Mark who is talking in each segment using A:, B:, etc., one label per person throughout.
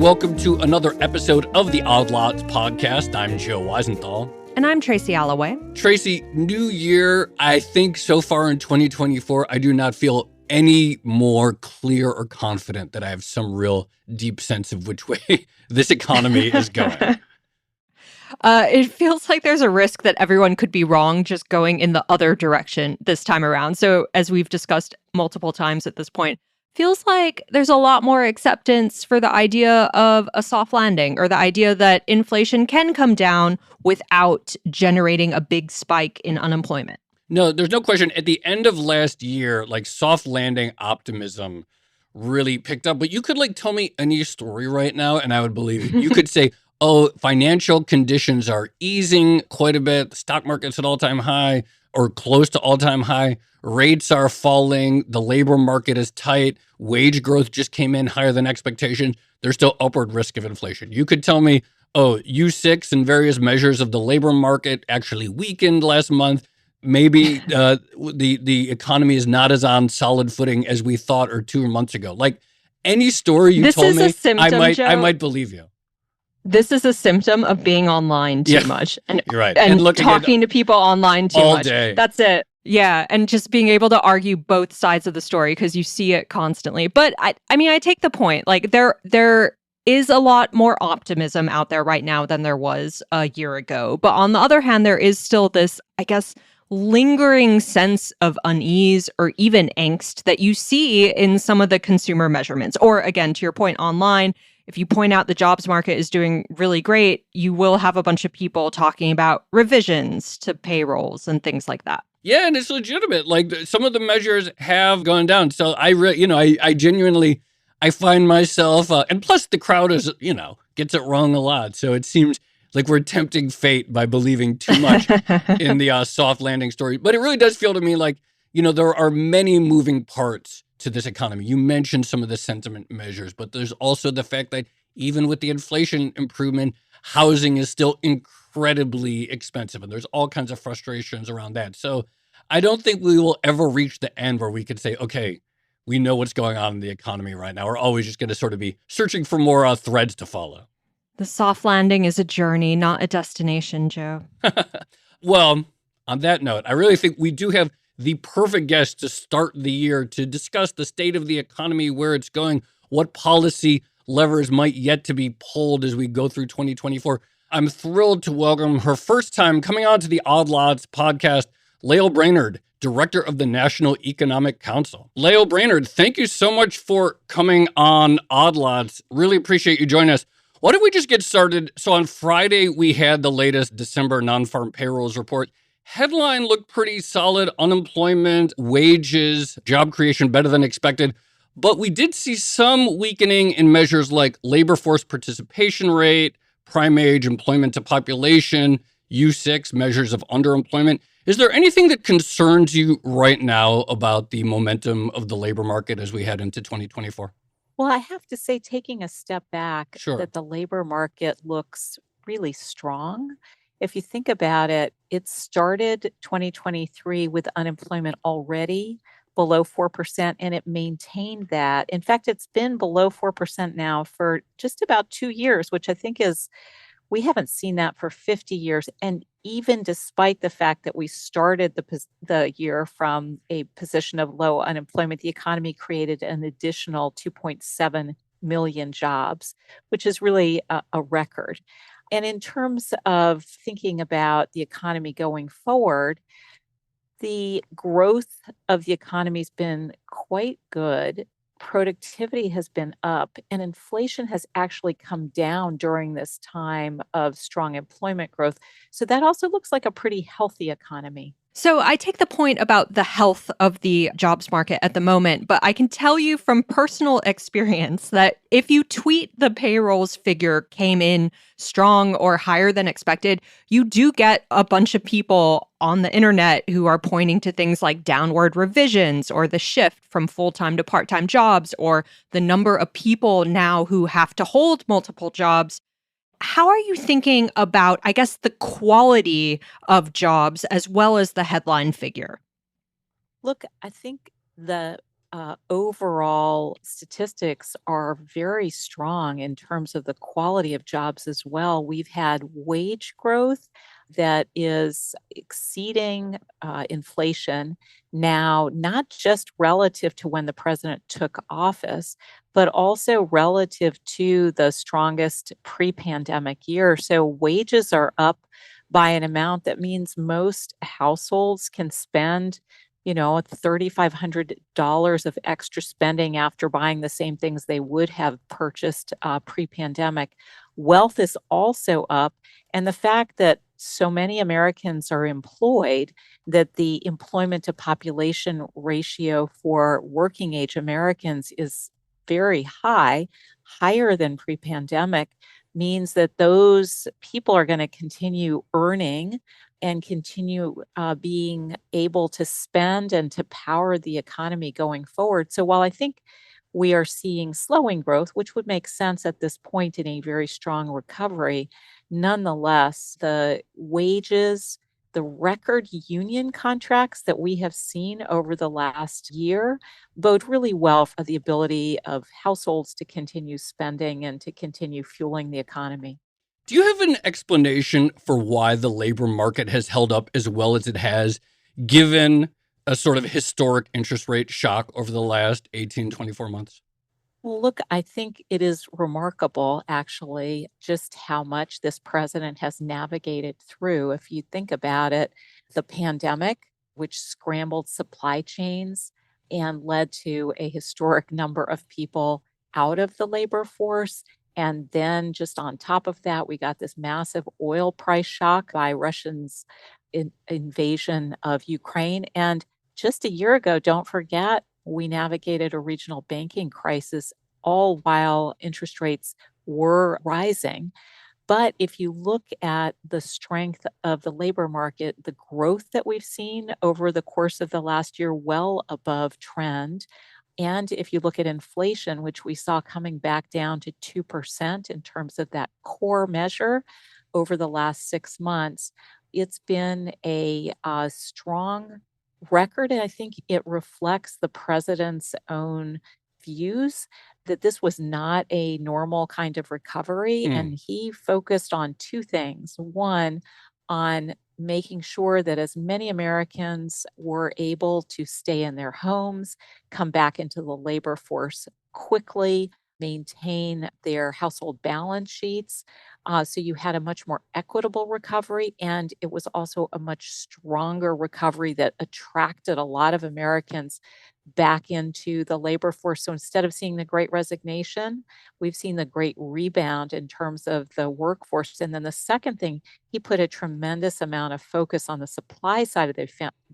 A: welcome to another episode of the Odd Lots podcast. I'm Joe Weisenthal.
B: And I'm Tracy Alloway.
A: Tracy, new year. I think so far in 2024, I do not feel any more clear or confident that I have some real deep sense of which way this economy is going.
B: It feels like there's a risk that everyone could be wrong just going in the other direction this time around. So as we've discussed multiple times at this point, feels like there's a lot more acceptance for the idea of a soft landing or the idea that inflation can come down without generating a big spike in unemployment.
A: No, there's no question. At the end of last year, soft landing optimism really picked up. But you could tell me any story right now and I would believe it. You could say, oh, financial conditions are easing quite a bit. The stock market's at all-time high or close to all-time high. Rates are falling. The labor market is tight. Wage growth just came in higher than expectation. There's still upward risk of inflation. You could tell me, oh, U6 and various measures of the labor market actually weakened last month. Maybe the economy is not as on solid footing as we thought or 2 months ago. Any story you told me, I might believe you.
B: This is a symptom of being online too much and,
A: you're right.
B: and talking to people online too
A: all
B: much.
A: Day.
B: That's it. Yeah, and just being able to argue both sides of the story because you see it constantly. But I take the point. There is a lot more optimism out there right now than there was a year ago. But on the other hand, there is still this, I guess, lingering sense of unease or even angst that you see in some of the consumer measurements. Or again, to your point, online, if you point out the jobs market is doing really great, you will have a bunch of people talking about revisions to payrolls and things like that.
A: Yeah, and it's legitimate. Some of the measures have gone down. So I genuinely, I find myself, and plus the crowd is, gets it wrong a lot. So it seems like we're tempting fate by believing too much in the soft landing story. But it really does feel to me like, there are many moving parts to this economy. You mentioned some of the sentiment measures, but there's also the fact that even with the inflation improvement, housing is still incredibly expensive, and there's all kinds of frustrations around that. So I don't think we will ever reach the end where we could say, okay, we know what's going on in the economy right now. We're always just going to sort of be searching for more threads to follow.
B: The soft landing is a journey, not a destination, Joe.
A: Well, on that note, I really think we do have the perfect guest to start the year to discuss the state of the economy, where it's going, what policy levers might yet to be pulled as we go through 2024. I'm thrilled to welcome her first time coming on to the Odd Lots podcast, Lael Brainard, Director of the National Economic Council. Lael Brainard, thank you so much for coming on Odd Lots. Really appreciate you joining us. Why don't we just get started? So on Friday, we had the latest December non-farm payrolls report. Headline looked pretty solid. Unemployment, wages, job creation better than expected. But we did see some weakening in measures like labor force participation rate, prime age employment to population, U6 measures of underemployment. Is there anything that concerns you right now about the momentum of the labor market as we head into 2024?
C: Well, I have to say, taking a step back,
A: Sure.
C: that the labor market looks really strong. If you think about it, it started 2023 with unemployment already below 4%, and it maintained that. In fact, it's been below 4% now for just about 2 years, which I think we haven't seen that for 50 years. And even despite the fact that we started the year from a position of low unemployment, the economy created an additional 2.7 million jobs, which is really a record. And in terms of thinking about the economy going forward, the growth of the economy has been quite good. Productivity has been up, and inflation has actually come down during this time of strong employment growth. So that also looks like a pretty healthy economy.
B: So I take the point about the health of the jobs market at the moment, but I can tell you from personal experience that if you tweet the payrolls figure came in strong or higher than expected, you do get a bunch of people on the internet who are pointing to things like downward revisions or the shift from full-time to part-time jobs or the number of people now who have to hold multiple jobs. How are you thinking about, I guess, the quality of jobs as well as the headline figure?
C: Look, I think the overall statistics are very strong in terms of the quality of jobs as well. We've had wage growth that is exceeding inflation now, not just relative to when the president took office, but also relative to the strongest pre pandemic year. So wages are up by an amount that means most households can spend $3,500 of extra spending after buying the same things they would have purchased pre-pandemic. Wealth is also up, and the fact that so many Americans are employed, that the employment to population ratio for working age Americans is very high, higher than pre-pandemic, means that those people are going to continue earning and continue being able to spend and to power the economy going forward. So while I think we are seeing slowing growth, which would make sense at this point in a very strong recovery, nonetheless, the wages, the record union contracts that we have seen over the last year bode really well for the ability of households to continue spending and to continue fueling the economy.
A: Do you have an explanation for why the labor market has held up as well as it has, given a sort of historic interest rate shock over the last 18, 24 months?
C: Well, look, I think it is remarkable, actually, just how much this president has navigated through. If you think about it, the pandemic, which scrambled supply chains and led to a historic number of people out of the labor force. And then, just on top of that, we got this massive oil price shock by Russians' invasion of Ukraine. And just a year ago, don't forget, we navigated a regional banking crisis all while interest rates were rising. But if you look at the strength of the labor market, the growth that we've seen over the course of the last year, well above trend. And if you look at inflation, which we saw coming back down to 2% in terms of that core measure over the last 6 months, it's been a strong record. And I think it reflects the president's own views that this was not a normal kind of recovery.
A: Hmm.
C: And he focused on two things. One, on making sure that as many Americans were able to stay in their homes, come back into the labor force quickly, maintain their household balance sheets. So you had a much more equitable recovery, and it was also a much stronger recovery that attracted a lot of Americans back into the labor force. So instead of seeing the great resignation, we've seen the great rebound in terms of the workforce. And then the second thing, he put a tremendous amount of focus on the supply side of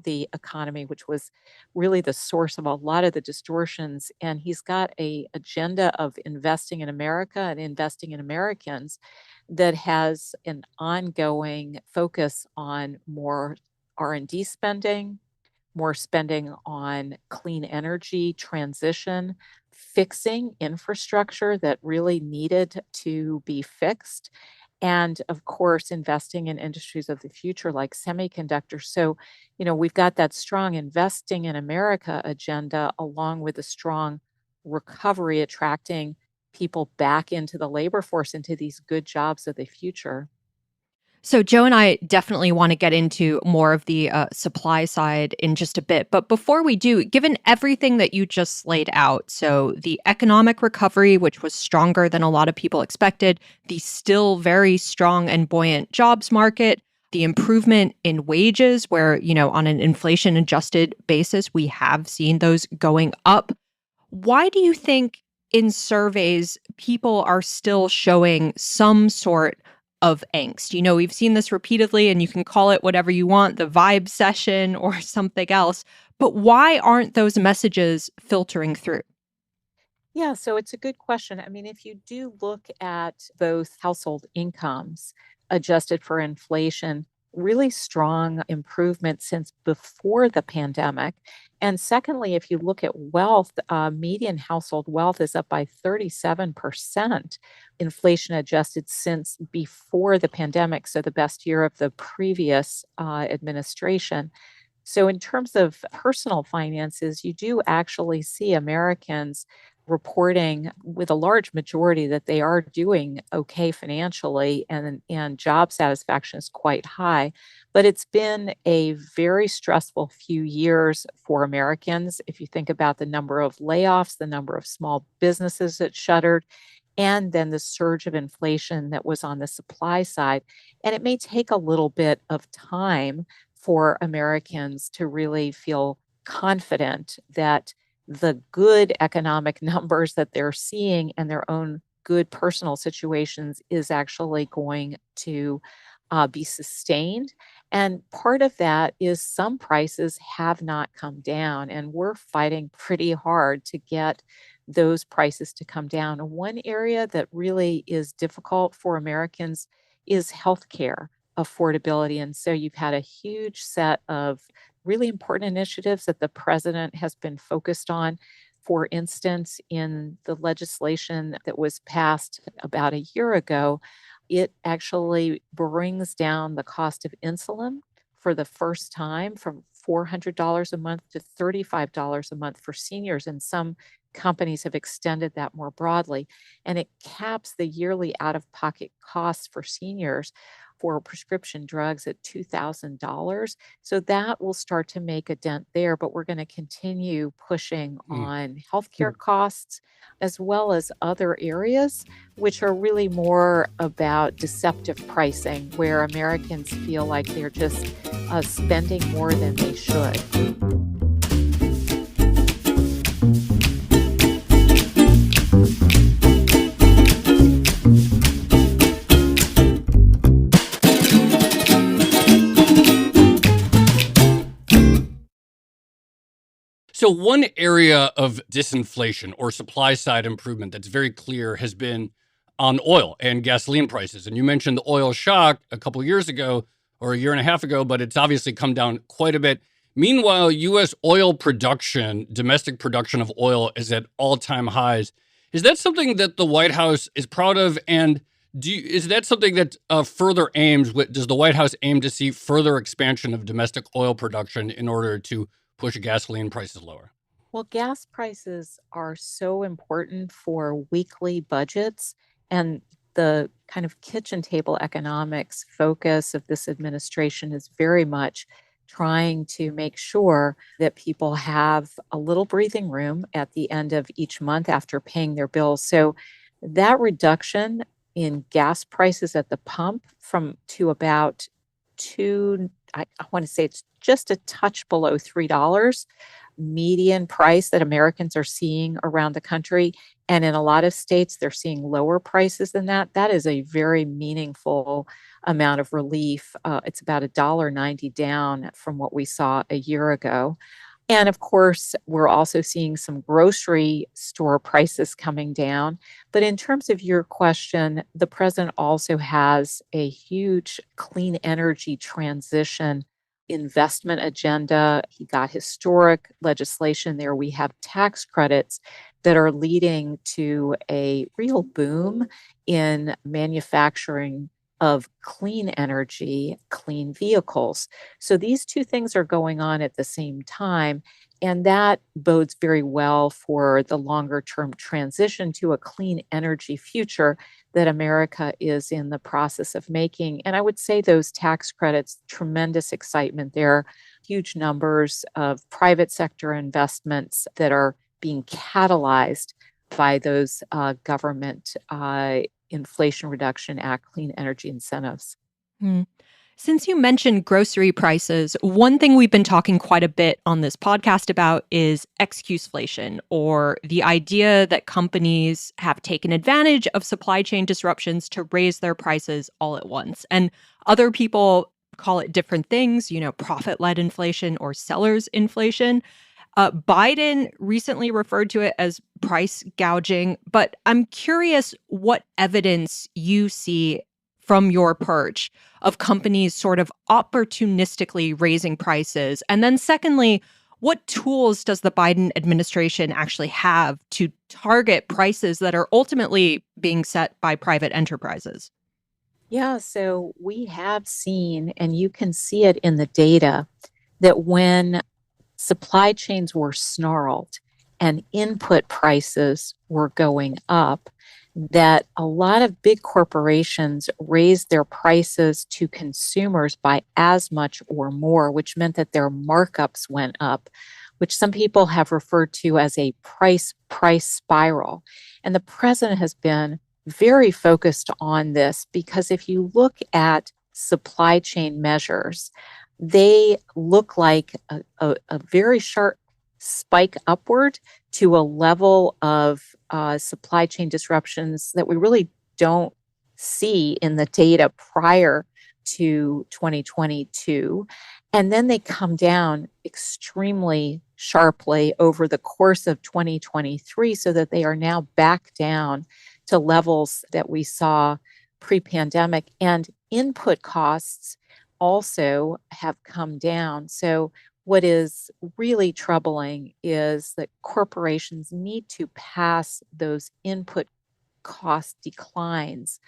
C: the economy, which was really the source of a lot of the distortions. And he's got a agenda of investing in America and investing in Americans that has an ongoing focus on more R&D spending, more spending on clean energy transition, fixing infrastructure that really needed to be fixed, and of course, investing in industries of the future like semiconductors. So, we've got that strong investing in America agenda along with a strong recovery, attracting people back into the labor force, into these good jobs of the future.
B: So, Joe and I definitely want to get into more of the supply side in just a bit. But before we do, given everything that you just laid out, so the economic recovery, which was stronger than a lot of people expected, the still very strong and buoyant jobs market, the improvement in wages, where, on an inflation adjusted basis, we have seen those going up. Why do you think in surveys people are still showing some sort of angst? We've seen this repeatedly, and you can call it whatever you want, the vibe session or something else. But why aren't those messages filtering through?
C: Yeah, so it's a good question. I mean, if you do look at both household incomes adjusted for inflation, really strong improvement since before the pandemic. And secondly, if you look at wealth, median household wealth is up by 37%, inflation adjusted since before the pandemic. So the best year of the previous administration. So, in terms of personal finances, you do actually see Americans reporting with a large majority that they are doing okay financially, and job satisfaction is quite high. But it's been a very stressful few years for Americans. If you think about the number of layoffs, the number of small businesses that shuttered, and then the surge of inflation that was on the supply side. And it may take a little bit of time for Americans to really feel confident that the good economic numbers that they're seeing and their own good personal situations is actually going to be sustained. And part of that is some prices have not come down, and we're fighting pretty hard to get those prices to come down. And one area that really is difficult for Americans is healthcare affordability. And so you've had a huge set of really important initiatives that the president has been focused on. For instance, in the legislation that was passed about a year ago, it actually brings down the cost of insulin for the first time from $400 a month to $35 a month for seniors. And some companies have extended that more broadly. And it caps the yearly out of pocket costs for seniors for prescription drugs at $2,000. So that will start to make a dent there. But we're going to continue pushing
A: Mm.
C: on healthcare costs as well as other areas, which are really more about deceptive pricing, where Americans feel like they're just spending more than they should.
A: So one area of disinflation or supply side improvement that's very clear has been on oil and gasoline prices. And you mentioned the oil shock a couple of years ago or a year and a half ago, but it's obviously come down quite a bit. Meanwhile, U.S. oil production, domestic production of oil, is at all-time highs. Is that something that the White House is proud of? And is that something that further aims, does the White House aim to see further expansion of domestic oil production in order to push gasoline prices lower?
C: Well, gas prices are so important for weekly budgets, and the kind of kitchen table economics focus of this administration is very much trying to make sure that people have a little breathing room at the end of each month after paying their bills. So that reduction in gas prices at the pump from to about two, I want to say it's just a touch below $3 median price that Americans are seeing around the country. And in a lot of states, they're seeing lower prices than that. That is a very meaningful amount of relief. It's about $1.90 down from what we saw a year ago. And of course, we're also seeing some grocery store prices coming down. But in terms of your question, the president also has a huge clean energy transition investment agenda. He got historic legislation there. We have tax credits that are leading to a real boom in manufacturing of clean energy, clean vehicles. So these two things are going on at the same time. And that bodes very well for the longer term transition to a clean energy future that America is in the process of making. And I would say those tax credits, tremendous excitement there, huge numbers of private sector investments that are being catalyzed by those government Inflation Reduction Act clean energy incentives.
B: Hmm. Since you mentioned grocery prices, one thing we've been talking quite a bit on this podcast about is excuseflation, or the idea that companies have taken advantage of supply chain disruptions to raise their prices all at once. And other people call it different things, profit-led inflation or seller's inflation. Biden recently referred to it as price gouging, but I'm curious what evidence you see from your perch of companies sort of opportunistically raising prices. And then secondly, what tools does the Biden administration actually have to target prices that are ultimately being set by private enterprises?
C: Yeah, so we have seen, and you can see it in the data, that when supply chains were snarled and input prices were going up, that a lot of big corporations raised their prices to consumers by as much or more, which meant that their markups went up, which some people have referred to as a price spiral. And the president has been very focused on this because if you look at supply chain measures, they look like a very sharp spike upward to a level of supply chain disruptions that we really don't see in the data prior to 2022. And then they come down extremely sharply over the course of 2023 so that they are now back down to levels that we saw pre-pandemic. And input costs also have come down. So what is really troubling is that corporations need to pass those input cost declines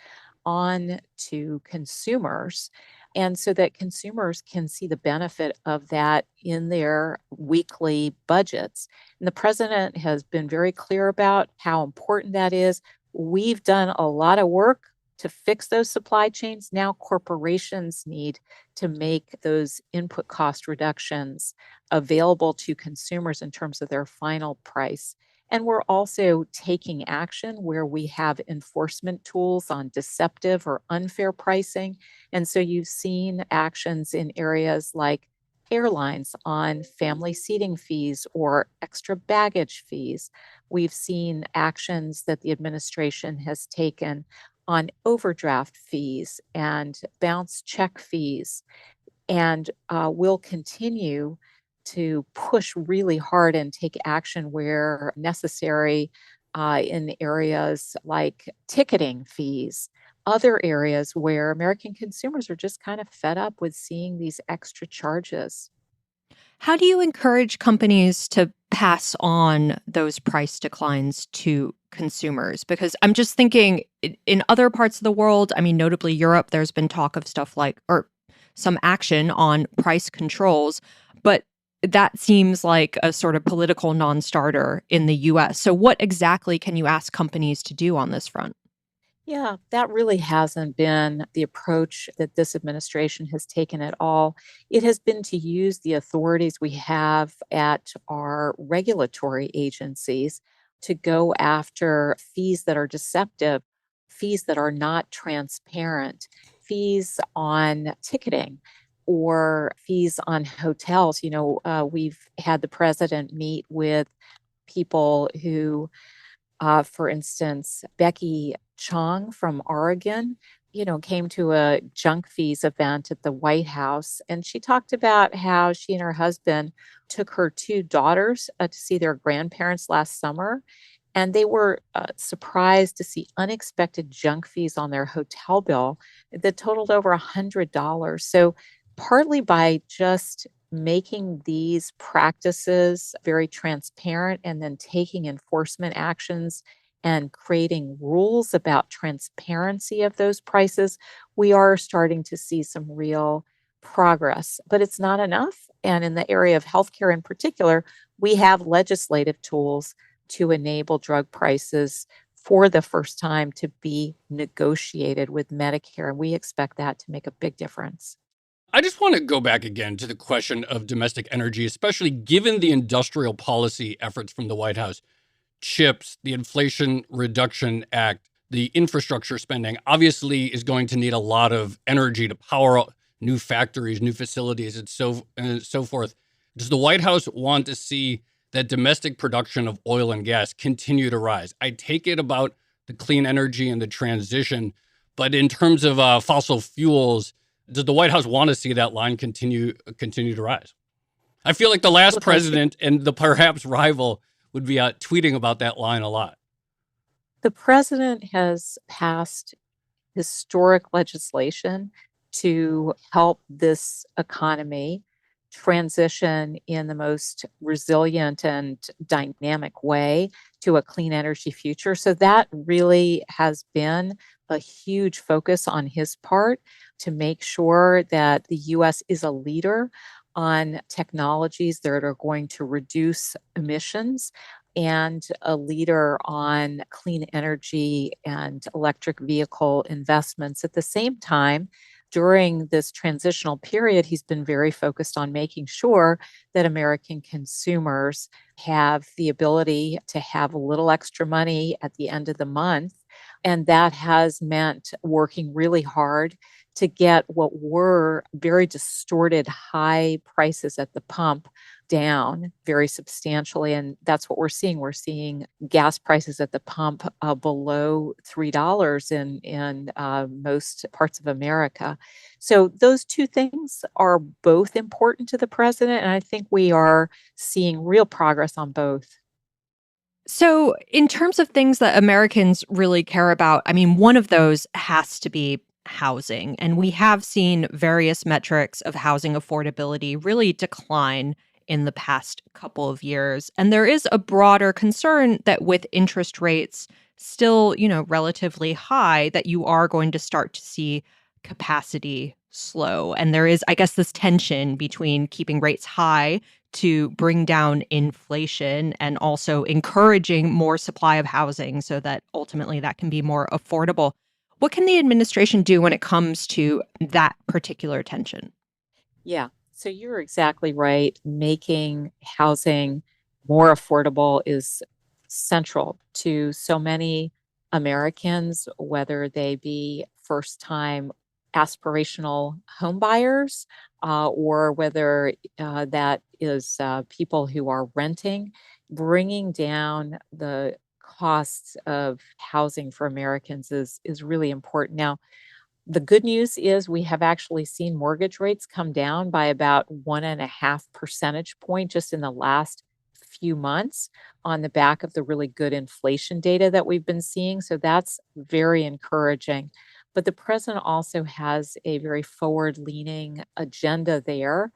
C: on to consumers. And so that consumers can see the benefit of that in their weekly budgets. And the president has been very clear about how important that is. We've done a lot of work to fix those supply chains. Now corporations need to make those input cost reductions available to consumers in terms of their final price. And we're also taking action where we have enforcement tools on deceptive or unfair pricing. And so you've seen actions in areas like airlines on family seating fees or extra baggage fees. We've seen actions that the administration has taken on overdraft fees and bounce check fees, and will continue to push really hard and take action where necessary in areas like ticketing fees, other areas where American consumers are just kind of fed up with seeing these extra charges.
B: How do you encourage companies to pass on those price declines to consumers? Because I'm just thinking in other parts of the world, I mean, notably Europe, there's been talk of stuff like, or some action on price controls, but that seems like a sort of political non-starter in the US. So what exactly can you ask companies to do on this front?
C: Yeah, that really hasn't been the approach that this administration has taken at all. It has been to use the authorities we have at our regulatory agencies to go after fees that are deceptive, fees that are not transparent, fees on ticketing or fees on hotels. We've had the president meet with people who for instance, Becky Chong from Oregon, came to a junk fees event at the White House. And she talked about how she and her husband took her two daughters to see their grandparents last summer. And they were surprised to see unexpected junk fees on their hotel bill that totaled over $100. So, partly by just making these practices very transparent and then taking enforcement actions and creating rules about transparency of those prices, we are starting to see some real progress. But it's not enough. And in the area of healthcare in particular, we have legislative tools to enable drug prices for the first time to be negotiated with Medicare. And we expect that to make a big difference.
A: I just want to go back again to the question of domestic energy, especially given the industrial policy efforts from the White House. CHIPS, the Inflation Reduction Act, the infrastructure spending obviously is going to need a lot of energy to power new factories, new facilities, and so forth. Does the White House want to see that domestic production of oil and gas continue to rise? I take it about the clean energy and the transition, but in terms of fossil fuels, does the White House want to see that line continue to rise? I feel like the last
C: Look,
A: president and the perhaps rival would be tweeting about that line a lot.
C: the president has passed historic legislation to help this economy transition in the most resilient and dynamic way. to a clean energy future. So that really has been a huge focus on his part to make sure that the US is a leader on technologies that are going to reduce emissions and a leader on clean energy and electric vehicle investments. At the same time, during this transitional period, he's been very focused on making sure that American consumers have the ability to have a little extra money at the end of the month. And that has meant working really hard to get what were very distorted high prices at the pump down very substantially. And that's what we're seeing. We're seeing gas prices at the pump below $3 in most parts of America. So those two things are both important to the president. And I think we are seeing real progress on both.
B: So, in terms of things that Americans really care about, I mean, one of those has to be housing. And we have seen various metrics of housing affordability really decline in the past couple of years. And there is a broader concern that with interest rates still, relatively high, that you are going to start to see capacity slow. And there is, I guess, this tension between keeping rates high to bring down inflation and also encouraging more supply of housing so that ultimately that can be more affordable. What can the administration do when it comes to that particular tension?
C: Yeah. So you're exactly right. Making housing more affordable is central to so many Americans, whether they be first time aspirational home buyers or whether that is people who are renting, bringing down the costs of housing for Americans is really important. Now, the good news is we have actually seen mortgage rates come down by about 1.5 percentage point just in the last few months on the back of the really good inflation data that we've been seeing. So that's very encouraging. But the president also has a very forward leaning agenda there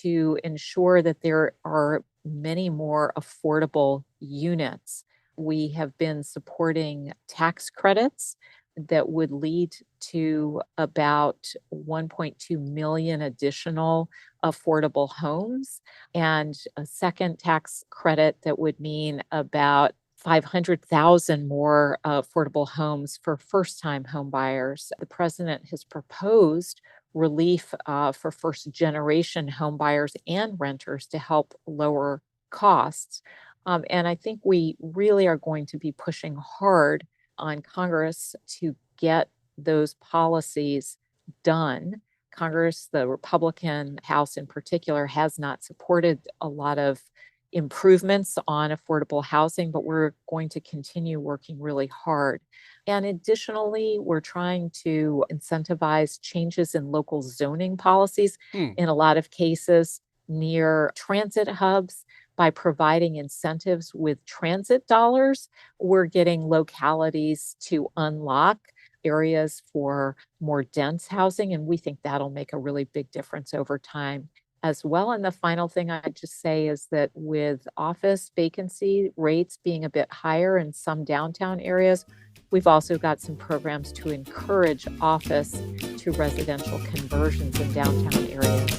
C: to ensure that there are many more affordable units. We have been supporting tax credits that would lead to about 1.2 million additional affordable homes and a second tax credit that would mean about 500,000 more affordable homes for first-time home buyers. The president has proposed relief for first-generation home buyers and renters to help lower costs. And I think we really are going to be pushing hard on Congress to get those policies done. Congress, the Republican House in particular, has not supported a lot of improvements on affordable housing, but we're going to continue working really hard. And additionally, we're trying to incentivize changes in local zoning policies in a lot of cases near transit hubs. By providing incentives with transit dollars, we're getting localities to unlock areas for more dense housing, and we think that'll make a really big difference over time as well. And the final thing I'd just say is that with office vacancy rates being a bit higher in some downtown areas, we've also got some programs to encourage office to residential conversions in downtown areas.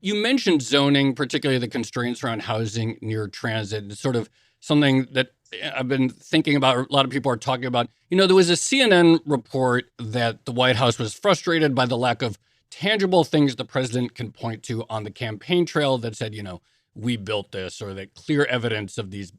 A: You mentioned zoning, particularly the constraints around housing near transit. It's sort of something that I've been thinking about. A lot of people are talking about. There was a CNN report that the White House was frustrated by the lack of tangible things the president can point to on the campaign trail that said, we built this, or that clear evidence of these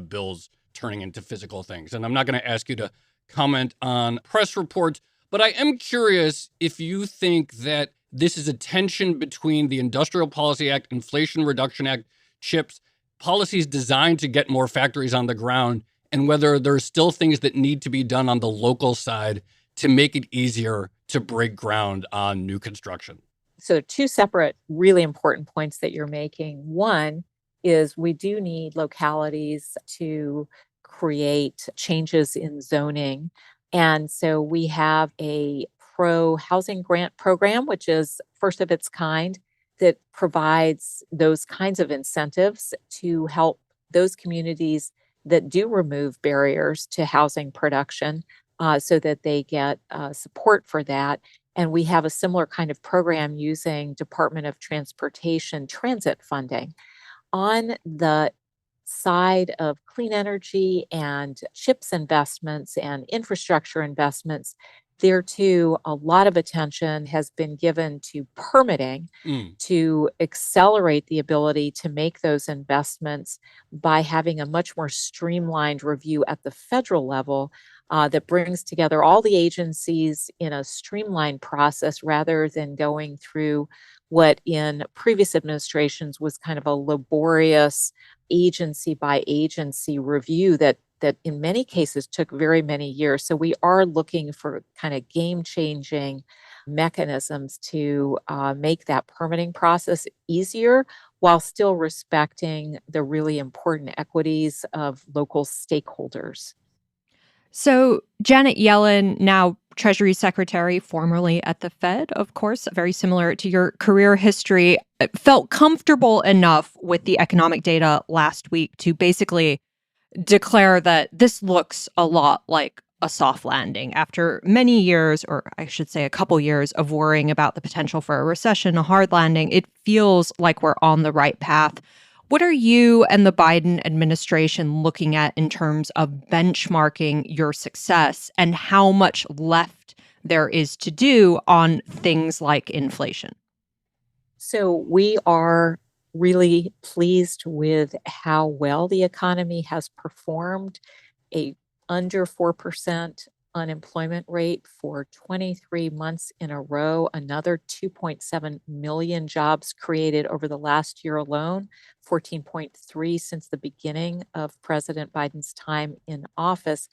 A: bills turning into physical things. And I'm not going to ask you to comment on press reports, but I am curious if you think that this is a tension between the Industrial Policy Act, Inflation Reduction Act, CHIPS, policies designed to get more factories on the ground, and whether there are still things that need to be done on the local side to make it easier to break ground on new construction.
C: So, two separate, really important points that you're making. One, is we do need localities to create changes in zoning. And so we have a pro housing grant program, which is first of its kind, that provides those kinds of incentives to help those communities that do remove barriers to housing production so that they get support for that. And we have a similar kind of program using Department of Transportation transit funding. On the side of clean energy and chips investments and infrastructure investments, there too, a lot of attention has been given to permitting
A: Mm.
C: to accelerate the ability to make those investments by having a much more streamlined review at the federal level that brings together all the agencies in a streamlined process rather than going through what in previous administrations was kind of a laborious agency by agency review that in many cases took very many years. So we are looking for kind of game changing mechanisms to make that permitting process easier while still respecting the really important equities of local stakeholders.
B: So, Janet Yellen, now Treasury Secretary, formerly at the Fed, of course, very similar to your career history, felt comfortable enough with the economic data last week to basically declare that this looks a lot like a soft landing after many years, or I should say a couple years, of worrying about the potential for a recession, a hard landing. It feels like we're on the right path. What are you and the Biden administration looking at in terms of benchmarking your success and how much left there is to do on things like inflation?
C: So we are really pleased with how well the economy has performed. A under 4% unemployment rate for 23 months in a row, another 2.7 million jobs created over the last year alone, 14.3 since the beginning of President Biden's time in office,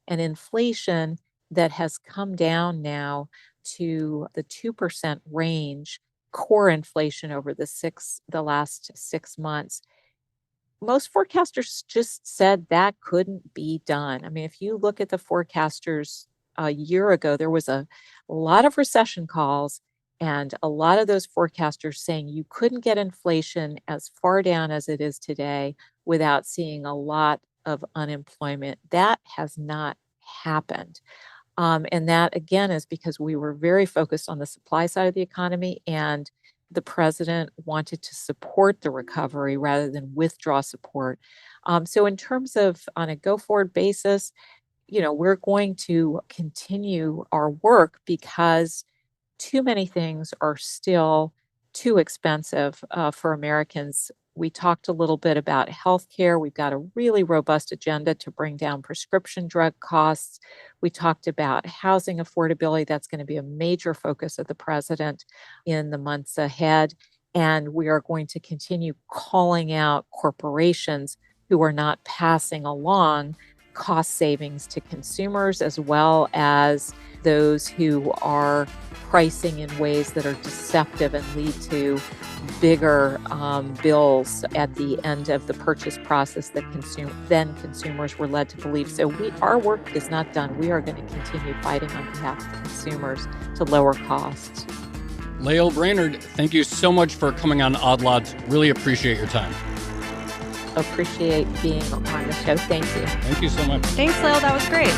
C: and inflation that has come down now to the 2% range, core inflation over the last 6 months. Most forecasters just said that couldn't be done. I mean, if you look at the forecasters a year ago, there was a lot of recession calls and a lot of those forecasters saying you couldn't get inflation as far down as it is today without seeing a lot of unemployment. That has not happened. And that, again, is because we were very focused on the supply side of the economy, and the president wanted to support the recovery rather than withdraw support. So, in terms of on a go forward basis, we're going to continue our work because too many things are still too expensive for Americans. We talked a little bit about healthcare. We've got a really robust agenda to bring down prescription drug costs. We talked about housing affordability. That's going to be a major focus of the president in the months ahead. And we are going to continue calling out corporations who are not passing along cost savings to consumers, as well as those who are pricing in ways that are deceptive and lead to bigger bills at the end of the purchase process that consumers were led to believe. So our work is not done. We are going to continue fighting on behalf of consumers to lower costs.
A: Lael Brainard, thank you so much for coming on Odd Lots. Really appreciate your time.
C: Appreciate being on the show. Thank you.
A: Thank you so much.
B: Thanks, Lael. That was great.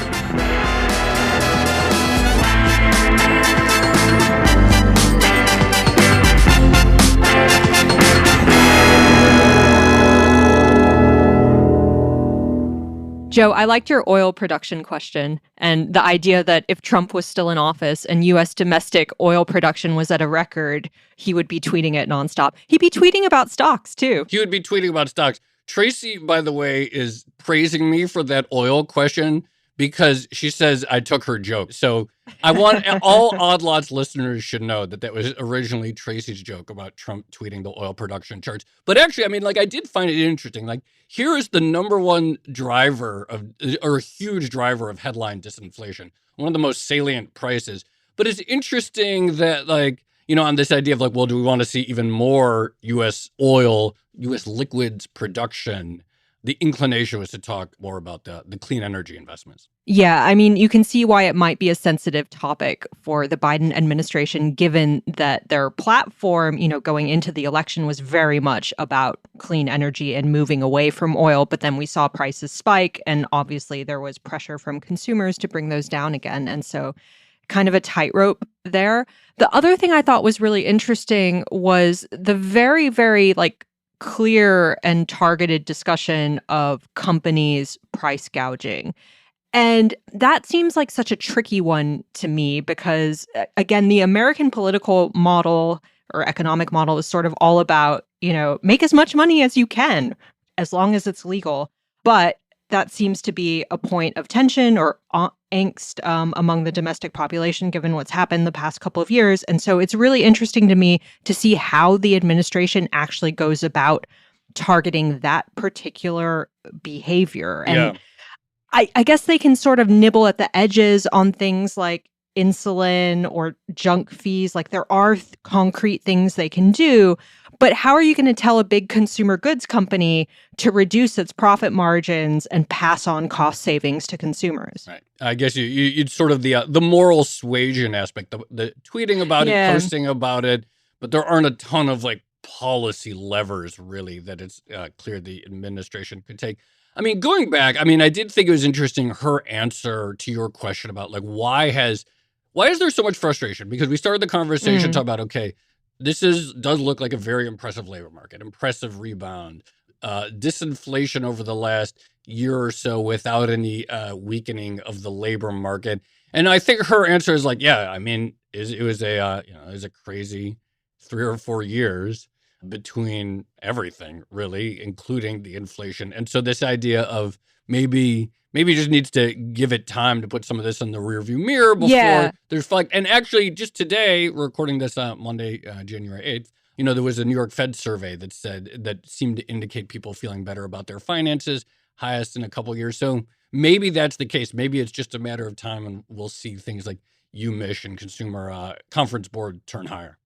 B: Joe, I liked your oil production question and the idea that if Trump was still in office and U.S. domestic oil production was at a record, he would be tweeting it nonstop. He'd be tweeting about stocks, too.
A: He would be tweeting about stocks. Tracy, by the way, is praising me for that oil question because she says I took her joke. So I want all Odd Lots listeners should know that was originally Tracy's joke about Trump tweeting the oil production charts. But actually, I mean, I did find it interesting. Here is the number one driver or a huge driver of headline disinflation, one of the most salient prices. But it's interesting that on this idea of like, well, do we want to see even more U.S. oil, U.S. liquids production? The inclination was to talk more about the clean energy investments.
B: Yeah, I mean, you can see why it might be a sensitive topic for the Biden administration, given that their platform, going into the election was very much about clean energy and moving away from oil. But then we saw prices spike, and obviously there was pressure from consumers to bring those down again. And so kind of a tightrope there. The other thing I thought was really interesting was the very, very clear and targeted discussion of companies price gouging. And that seems like such a tricky one to me because, again, the American political model or economic model is sort of all about, make as much money as you can as long as it's legal. But that seems to be a point of tension or angst among the domestic population, given what's happened the past couple of years. And so it's really interesting to me to see how the administration actually goes about targeting that particular behavior. And I guess they can sort of nibble at the edges on things like insulin or junk fees. Like there are concrete things they can do. But how are you going to tell a big consumer goods company to reduce its profit margins and pass on cost savings to consumers?
A: Right. I guess you'd sort of the moral suasion aspect, the tweeting about it, posting about it, but there aren't a ton of policy levers really that it's clear the administration could take. I mean, going back, I did think it was interesting her answer to your question about why is there so much frustration? Because we started the conversation talking about, okay, this does look like a very impressive labor market, impressive rebound, disinflation over the last year or so without any weakening of the labor market. And I think her answer is it was a crazy 3 or 4 years between everything, really, including the inflation. And so this idea of maybe just needs to give it time to put some of this in the rearview mirror before there's and actually just today, we're recording this Monday, January 8th, there was a New York Fed survey that seemed to indicate people feeling better about their finances, highest in a couple of years. So maybe that's the case. Maybe it's just a matter of time and we'll see things like UMich and Consumer Conference Board turn higher.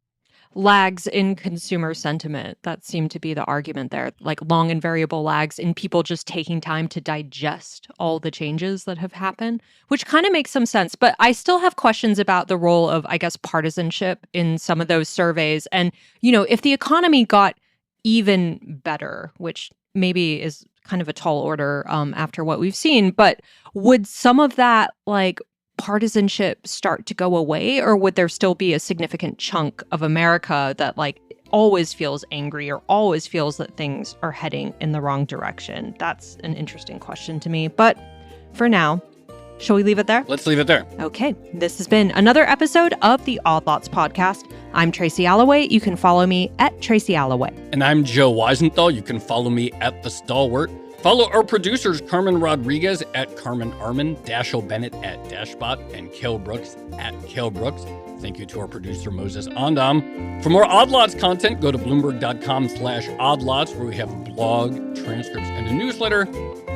B: Lags in consumer sentiment. That seemed to be the argument there, long and variable lags in people just taking time to digest all the changes that have happened, which kind of makes some sense. But I still have questions about the role of, I guess, partisanship in some of those surveys. And, if the economy got even better, which maybe is kind of a tall order after what we've seen, but would some of that, partisanship start to go away, or would there still be a significant chunk of America that always feels angry or always feels that things are heading in the wrong direction? That's an interesting question to me. But for now, shall we leave it there?
A: Let's leave it there.
B: Okay. This has been another episode of the Odd Lots podcast. I'm Tracy Alloway. You can follow me at Tracy Alloway.
A: And I'm Joe Weisenthal. You can follow me at The Stalwart. Follow our producers, Carmen Rodriguez at Carmen Armin, Dashiell Bennett at Dashbot, and Cale Brooks at Cale Brooks. Thank you to our producer, Moses Andam. For more Odd Lots content, go to Bloomberg.com/oddlots, where we have a blog, transcripts, and a newsletter.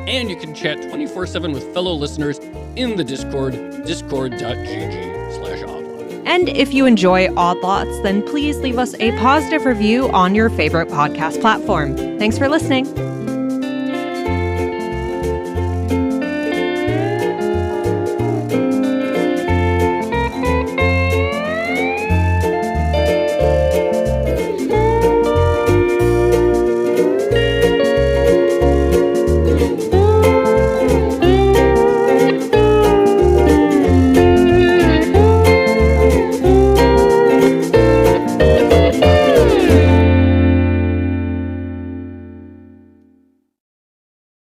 A: And you can chat 24/7 with fellow listeners in the Discord, discord.gg/oddlots.
B: And if you enjoy Odd Lots, then please leave us a positive review on your favorite podcast platform. Thanks for listening.